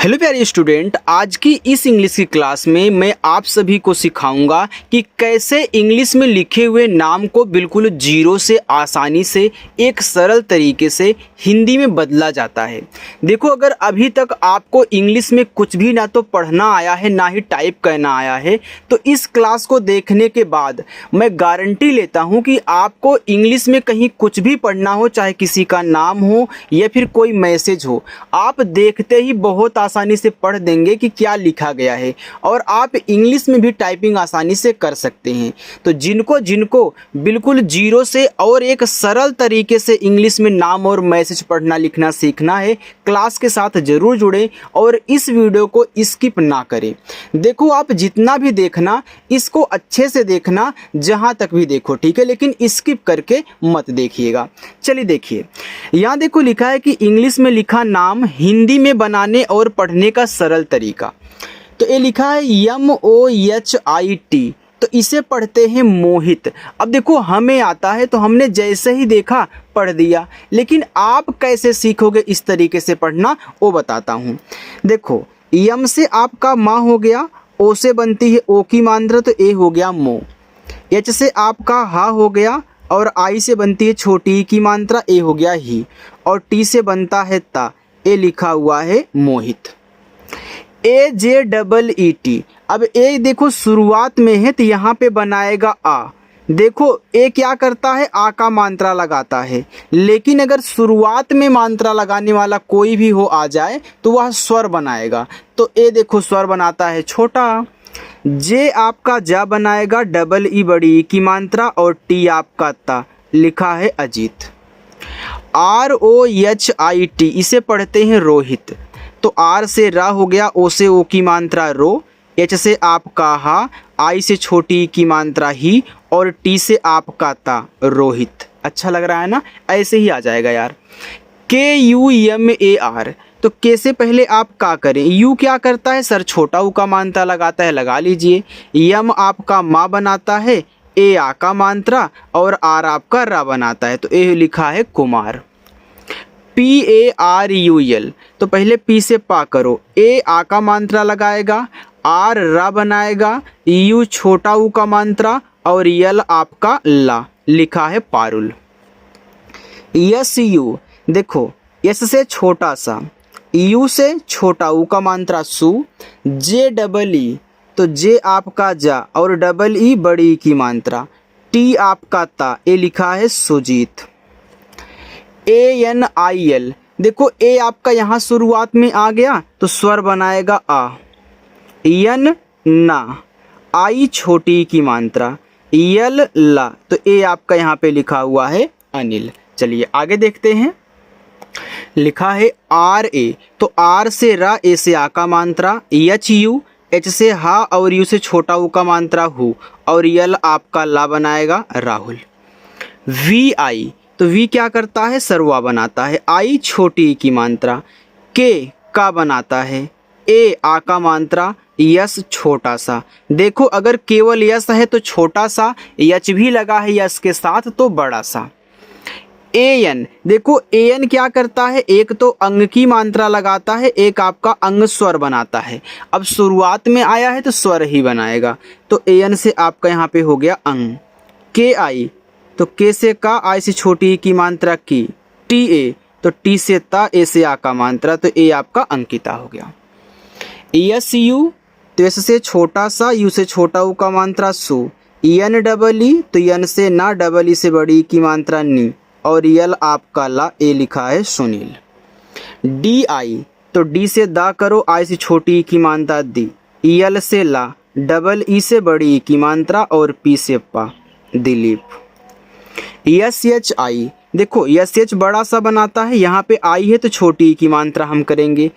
Hello प्यारे student, आज की इस इंग्लिश की क्लास में मैं आप सभी को सिखाऊंगा कि कैसे इंग्लिश में लिखे हुए नाम को बिल्कुल जीरो से आसानी से एक सरल तरीके से हिंदी में बदला जाता है। देखो, अगर अभी तक आपको इंग्लिश में कुछ भी ना तो पढ़ना आया है ना ही टाइप करना आया है, तो इस क्लास को देखने के बाद मैं गारंटी लेता हूँ कि आपको इंग्लिश में कहीं कुछ भी पढ़ना हो, चाहे किसी का नाम हो या फिर कोई मैसेज हो, आप देखते ही बहुत आसानी से पढ़ देंगे कि क्या लिखा गया है और आप इंग्लिश में भी टाइपिंग आसानी से कर सकते हैं। तो जिनको जिनको बिल्कुल जीरो से और एक सरल तरीके से इंग्लिश में नाम और मैसेज पढ़ना लिखना सीखना है, क्लास के साथ ज़रूर जुड़ें और इस वीडियो को स्किप ना करें। देखो, आप जितना भी देखना इसको अच्छे से देखना, जहाँ तक भी देखो, ठीक है, लेकिन स्किप करके मत देखिएगा। चलिए देखिए, यहाँ देखो लिखा है कि इंग्लिश में लिखा नाम हिंदी में बनाने और पढ़ने का सरल तरीका। तो ये लिखा है MOHIT, तो इसे पढ़ते हैं मोहित। अब देखो, हमें आता है तो हमने जैसे ही देखा पढ़ दिया, लेकिन आप कैसे सीखोगे इस तरीके से पढ़ना वो बताता हूँ। देखो, यम से आपका माँ हो गया, ओ से बनती है ओ की मात्रा तो ए हो गया मो, एच से आपका हा हो गया और आई से बनती है छोटी की मात्रा ए हो गया ही, और टी से बनता है ता, ए लिखा हुआ है मोहित। AJEET, अब ए देखो शुरुआत में है तो यहाँ पे बनाएगा आ। देखो, ए क्या करता है, आ का मात्रा लगाता है, लेकिन अगर शुरुआत में मात्रा लगाने वाला कोई भी हो आ जाए तो वह स्वर बनाएगा। तो ए देखो स्वर बनाता है छोटा। जे आपका जा बनाएगा डबल ई बड़ी ई की मात्रा और टी आपका ता, लिखा है अजीत। ROHIT, इसे पढ़ते हैं रोहित। तो आर से रा हो गया, ओ से ओ की मात्रा रो, एच से आपका हा, आई से छोटी की मात्रा ही और टी से आपका ता, रोहित। अच्छा लग रहा है ना? ऐसे ही आ जाएगा यार। KUMAR, तो के से पहले आप का करें, यू क्या करता है सर, छोटा ऊ का मात्रा लगाता है, लगा लीजिए। यम आपका माँ बनाता है, ए आ का मात्रा और आर आपका रा बनाता है, तो ए लिखा है कुमार। PARUL, तो पहले पी से पा करो, ए आ का मात्रा लगाएगा, आर रा बनाएगा, यू छोटा ऊ का मात्रा और यल आपका ला, लिखा है पारुल। SU, देखो यस से छोटा सा, यू से छोटा ऊ का मात्रा सु, JEE, तो जे आपका जा और डबल ई बड़ी की मात्रा, टी आपका ता, ए लिखा है सुजीत। ANIL, देखो ए आपका यहाँ शुरुआत में आ गया तो स्वर बनाएगा आ, यन ना, आई छोटी की मात्रा, यल ला, तो ए आपका यहाँ पे लिखा हुआ है अनिल। चलिए आगे देखते हैं। लिखा है RA, तो आर से रा, ए से आ का मात्रा, HU, एच से हा और यू से छोटा ऊ का मात्रा हु और यल आपका ला बनाएगा राहुल। VI, तो वी क्या करता है, सरवा बनाता है, आई छोटी की मात्रा, के का बनाता है, ए आ का मात्रा, यस छोटा सा। देखो, अगर केवल यस है तो छोटा सा, यच भी लगा है यस के साथ तो बड़ा सा। AN, देखो AN क्या करता है, एक तो अंग की मात्रा लगाता है, एक आपका अंग स्वर बनाता है। अब शुरुआत में आया है तो स्वर ही बनाएगा, तो AN से आपका यहाँ पे हो गया अंग। KI, तो के से का, आई से छोटी की मात्रा की, TA, तो टी से ता, ए से आ का मात्रा, तो ए आपका अंकिता हो गया। SU, तो एस से छोटा सा, यू से छोटा ऊ का मात्रा सु, NEE, तो यन से ना, डबल ई से बड़ी की मात्रा नी और यल आपका ला, ए लिखा है सुनील। DI, तो डी से दा करो, आई से छोटी की मात्रा दी, यल से ला, डबल ई से बड़ी की मात्रा और पी से पा, दिलीप। SHI, देखो SH बड़ा सा बनाता है, यहाँ पे आई है तो छोटी की मात्रा हम करेंगे।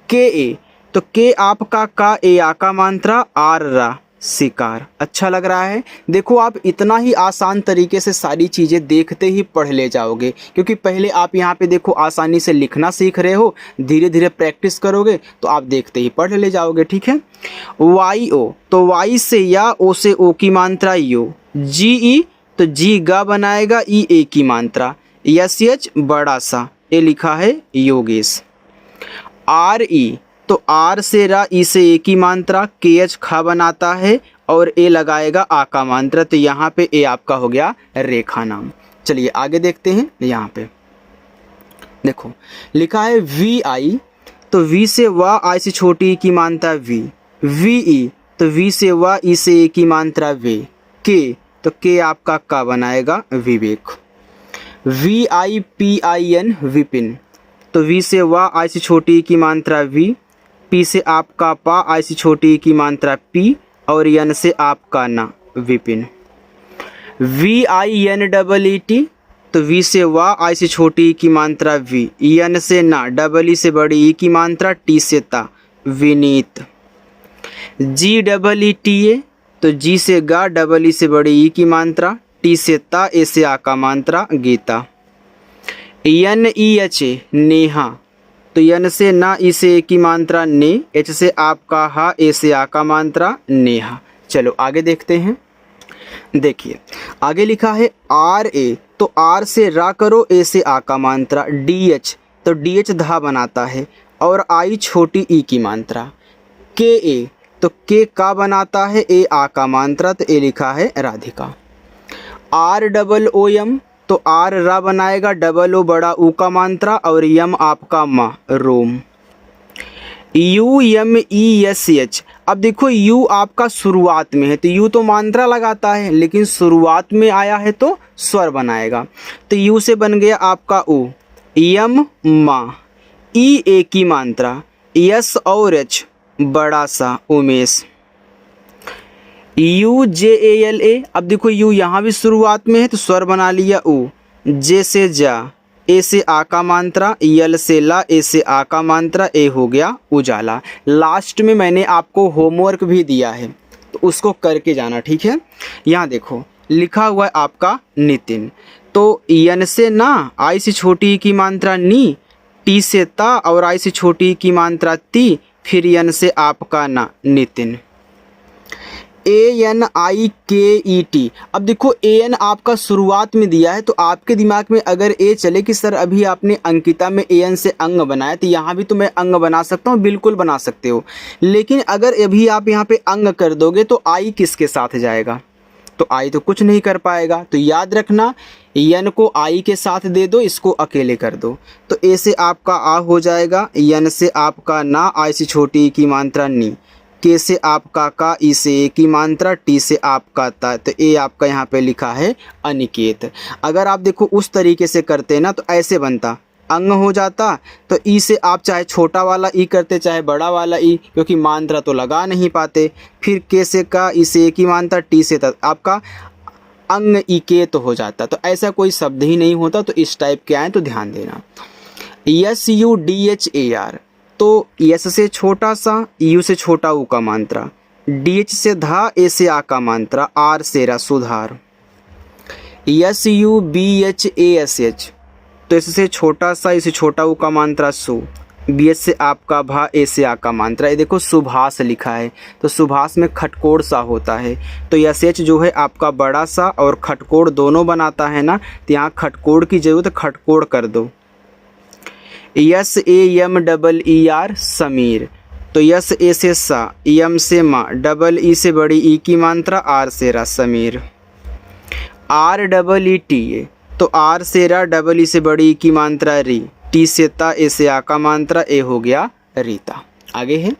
KA, तो के आपका का, ए आ का मात्रा, आर रा, शिकार। अच्छा लग रहा है? देखो, आप इतना ही आसान तरीके से सारी चीज़ें देखते ही पढ़ ले जाओगे, क्योंकि पहले आप यहाँ पे देखो आसानी से लिखना सीख रहे हो, धीरे धीरे प्रैक्टिस करोगे तो आप देखते ही पढ़ ले जाओगे। ठीक है। YO, तो वाई से या, ओ से ओ की मात्रा यो, GE, तो जी गा बनाएगा, ई ए की मात्रा, SH बड़ा सा, ए लिखा है योगेश। RE, तो आर से रा, ई से ए की मात्रा, के एच खा बनाता है और ए लगाएगा आ का मात्रा, तो यहाँ पे ए आपका हो गया रेखा नाम। चलिए आगे देखते हैं। यहाँ पे देखो लिखा है वी आई, तो वी से वा, आई से छोटी ई की मात्रा वी। वी ई, तो वी से वा, ई से ए की मात्रा वे। के, तो के आपका का बनाएगा Vivek. V I P I N Vipin, तो वी से वा, आई से छोटी ई की मात्रा वी। पी से आपका पा, आई से छोटी ई की मात्रा पी और एन से आपका ना Vipin. V I N double E T, तो वी से वा, आई से छोटी ई की मात्रा वी। एन से ना, डबल ई से बड़ी ई की मात्रा, टी से ता विनीत। जी डबल ई टी ए, तो जी से गा, डबल ई से बड़ी ई की मात्रा, टी से ता, ए से आ का मात्रा Gita. N E H A Neha, तो एन से ना, ई से ए की मात्रा ने, एच से आपका हा, ए से आ का मात्रा नेहा। चलो आगे देखते हैं। देखिए आगे लिखा है आर ए, तो आर से रा करो, ए से आ का मात्रा। डी एच, तो डी एच धा बनाता है और आई छोटी ई की मात्रा। के ए, तो के का बनाता है, ए आ का मात्रा, तो ए लिखा है Radhika. R double O M, तो आर रा बनाएगा, डबल ओ बड़ा ऊ का मात्रा और यम आपका मा रोम। U M E S H, अब देखो यू आपका शुरुआत में है तो यू तो मात्रा लगाता है, लेकिन शुरुआत में आया है तो स्वर बनाएगा, तो यू से बन गया आपका ऊ। यम मा, ई ए की मात्रा, यस और एच बड़ा सा Umesh. You J A L A, अब देखो यू यहाँ भी शुरुआत में है तो स्वर बना लिया ऊ। जे से जा, ए से आ का मात्रा, यल से ला, ए से आ का मात्रा, ए हो गया उजाला। लास्ट में मैंने आपको होमवर्क भी दिया है तो उसको करके जाना, ठीक है। यहाँ देखो लिखा हुआ है आपका नितिन, तो यन से ना, आई से छोटी की मात्रा नी, टी से ता और आई से छोटी की मात्रा ती, फिर यन से आपका ना नितिन। ए एन आई के ई टी, अब देखो ए एन आपका शुरुआत में दिया है तो आपके दिमाग में अगर ए चले कि सर अभी आपने अंकिता में ए एन से अंग बनाया, तो यहाँ भी तो मैं अंग बना सकता हूँ, बिल्कुल बना सकते हो, लेकिन अगर अभी आप यहाँ पे अंग कर दोगे तो आई किसके साथ जाएगा, तो आई तो कुछ नहीं कर पाएगा। तो याद रखना यन को आई के साथ दे दो, इसको अकेले कर दो, तो ए से आपका आ हो जाएगा, यन से आपका ना, आई से छोटी की मात्रा नी, के से आपका का, ई से ए की मात्रा, टी से आपका ता, तो ए आपका यहाँ पे लिखा है अनिकेत। अगर आप देखो उस तरीके से करते ना तो ऐसे बनता, अंग हो जाता, तो ई से आप चाहे छोटा वाला ई करते चाहे बड़ा वाला ई, क्योंकि मात्रा तो लगा नहीं पाते। फिर के से का, ई से ए की मात्रा, टी से ता, आपका अंग इकेत हो जाता। तो ऐसा कोई शब्द ही नहीं होता, तो इस टाइप के आए तो ध्यान देना। Yes U D H A R, तो यस से छोटा सा, यू से छोटा ऊ का मात्रा, डी एच से धा, ए से आ का मात्रा, आर से रा सुधार। S U B H A S H, तो एस से छोटा सा, इसे छोटा ऊ का मात्रा सु, बी एच से आपका भा, ए से आ का मात्रा। ये देखो सुभाष लिखा है तो सुभाष में खटकोड़ सा होता है, तो यस एच जो है आपका बड़ा सा और खटकोड़ दोनों बनाता है ना, तो यहाँ खटकोड़ की जरूरत, खटकोड़ कर दो। S A M double E R Sameer, तो यस ए से सा, एम से मा, डबल ई से बड़ी ई की मात्रा, आर से रा Sameer. R double E T A, तो आर से रा, डबल ई से बड़ी ई की मात्रा री, टी से ता, ए से आ का मात्रा, ए हो गया रीता। आगे है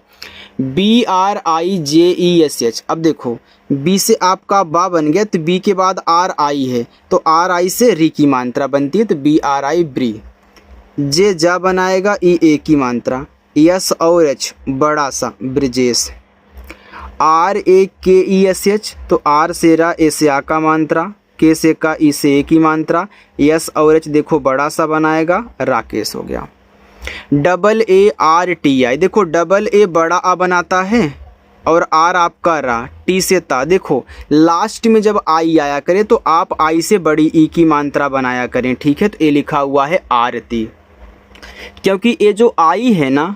B R I J E S H, अब देखो बी से आपका बा बन गया, तो बी के बाद आर आई है, तो आर आई से री की मात्रा बनती है, तो बी आर आई ब्री। जे जा बनाएगा, ई ए की मात्रा, यस और एच बड़ा सा ब्रिजेश। आर ए के ई एस एच, तो आर से रा, ए से आ का मात्रा, के से का, ई से ए की मात्रा, यस और एच देखो बड़ा सा बनाएगा, राकेश हो गया। Double A R T I, देखो डबल ए बड़ा आ बनाता है और आर आपका रा, टी से ता, देखो लास्ट में जब आई आया करे तो आप आई से बड़ी ई की मात्रा बनाया करें, ठीक है। तो ए लिखा हुआ है आरती, क्योंकि ये जो आई है ना,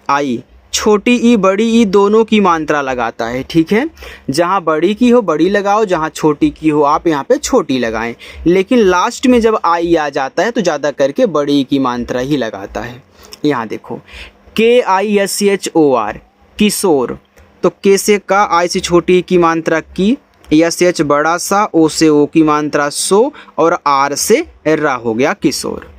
आई छोटी ई बड़ी ई दोनों की मात्रा लगाता है, ठीक है। जहाँ बड़ी की हो बड़ी लगाओ, जहाँ छोटी की हो आप यहाँ पे छोटी लगाएं, लेकिन लास्ट में जब आई आ जाता है तो ज़्यादा करके बड़ी की मात्रा ही लगाता है। यहाँ देखो KISHOR किशोर, तो के से का, आई से छोटी की मात्रा की, SH बड़ा सा, ओ से ओ की मात्रा सो, और आर से रा हो गया किशोर।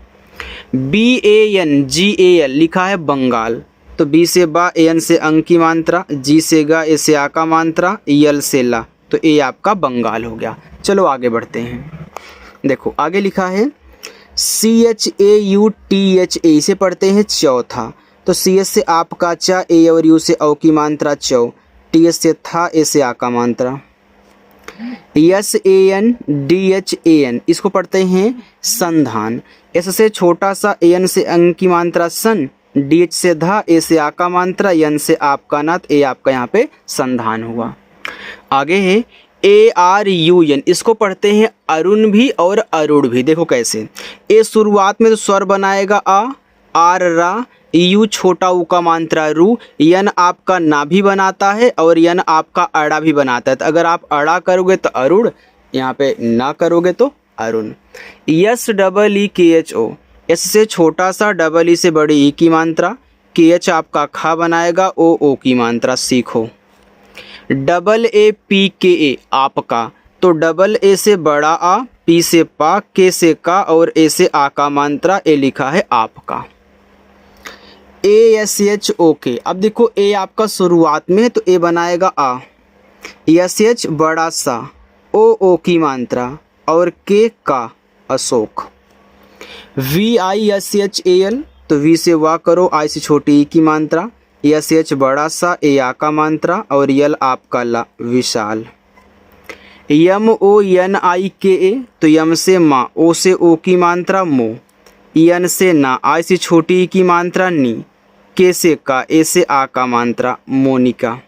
BANGAL लिखा है बंगाल, तो बी से बा, AN से अंग की मात्रा, जी से गा, ए से आ का मात्रा, यल से ला, तो ए आपका बंगाल हो गया। चलो आगे बढ़ते हैं। देखो आगे लिखा है CHAUTHA, इसे पढ़ते हैं चौथा, तो CS से आपका चा, ए और यू से औ की मात्रा चौ, TS से था, ए से आ का मात्रा। SANDHAN इसको पढ़ते हैं संधान, S से छोटा सा, AN से अंग की मात्रा सन, DH से धा, ए से आ का मात्रा, यन से आपका नाथ, ए आपका यहाँ पे संधान हुआ। आगे है ARUN, इसको पढ़ते हैं अरुण भी और अरुण भी। देखो कैसे, ए शुरुआत में तो स्वर बनाएगा आ, आर रा, यू छोटा ऊ का मात्रा रू, यन आपका ना भी बनाता है और यन आपका अड़ा भी बनाता है। तो अगर आप अड़ा करोगे तो अरुण, यहाँ पे ना करोगे तो अरुण। SEEKHO, एस से छोटा सा, डबल ई से बड़ी ई की मात्रा, KH आपका खा बनाएगा, ओ की मात्रा सीखो। AAPKA आपका, तो डबल ए से बड़ा आ, पी से पा, के से का और ए से आ का मात्रा, ए लिखा है आपका। ASHOK, अब देखो ए आपका शुरुआत में है तो ए बनाएगा आ, SH बड़ा सा, ओ की मात्रा और के का अशोक। VISHAL, तो वी से वाह करो, आई से छोटी ई की मात्रा, SH बड़ा सा, ए आ का मात्रा और यल आपका ला विशाल। MONIKA, तो यम से माँ, ओ से ओ की मात्रा मो, यन से ना, आई से छोटी की मात्रा नी, के से का, ए से आ का मात्रा मोनिका।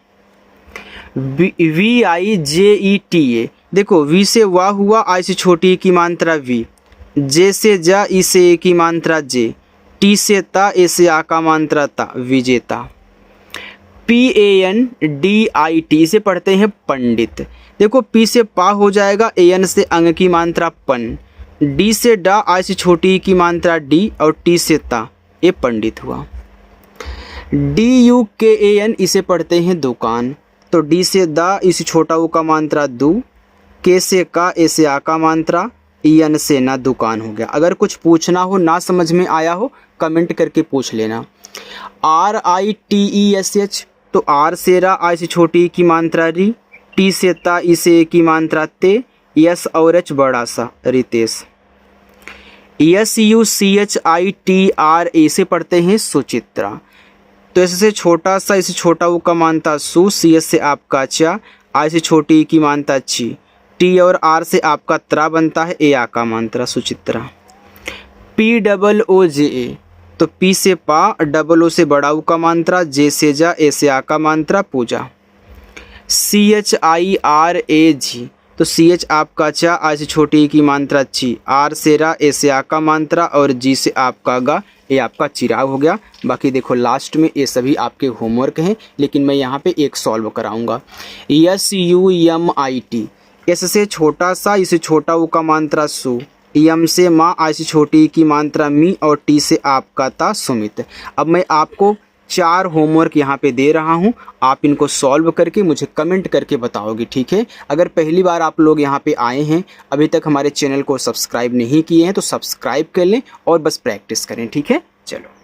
VIJETA, देखो वी से वाह हुआ, आई से छोटी की मात्रा वी, जे से जा, ई से ए की मात्रा जे, टी से ता, ए से आ का मात्रा ता, विजेता। PANDIT, इसे पढ़ते हैं पंडित। देखो पी से पा हो जाएगा, AN से अंग की मात्रा पन, डी से डा, आई से छोटी की मात्रा डी और टी से ता, ये पंडित हुआ। DUKAN, इसे पढ़ते हैं दुकान, तो डी से दा, इसे छोटा ऊ का मात्रा दू, के से का, ए से आ का मात्रा, यन से ना, दुकान हो गया। अगर कुछ पूछना हो, ना समझ में आया हो, कमेंट करके पूछ लेना। RITESH, तो आर से रा, आई से छोटी की मात्रा री, टी से ता, ई से ए की मात्रा ते, यस और एच बड़ा सा रितेश। SUCHITRA, इसे पढ़ते हैं सुचित्रा, तो एस से छोटा सा, इसे छोटा ऊ का मानता सु, CS से आपका चा, आई से छोटी की मानता ची, टी और आर से आपका त्रा बनता है, ए आ का मात्रा सुचित्रा। POOJA, तो पी से पा, डबल ओ से बड़ा ऊ का मात्रा, जे से जा, ए से आ का मात्रा पूजा। CHIRAG, तो CH आपका चा, आई से छोटी की मात्रा ची, आर से रा, ए से आ का मात्रा और जी से आपका गा, ये आपका चिराग हो गया। बाकी देखो लास्ट में ये सभी आपके होमवर्क हैं, लेकिन मैं यहाँ पे एक सॉल्व कराऊंगा। SUMIT, एस से छोटा सा, इसे छोटा ऊ का मात्रा सु, यम से माँ, आई से छोटी की मात्रा मी और टी से आपका ता सुमित। अब मैं आपको 4 होमवर्क यहाँ पे दे रहा हूँ, आप इनको सॉल्व करके मुझे कमेंट करके बताओगे, ठीक है। अगर पहली बार आप लोग यहाँ पे आए हैं, अभी तक हमारे चैनल को सब्सक्राइब नहीं किए हैं, तो सब्सक्राइब कर लें और बस प्रैक्टिस करें, ठीक है। चलो।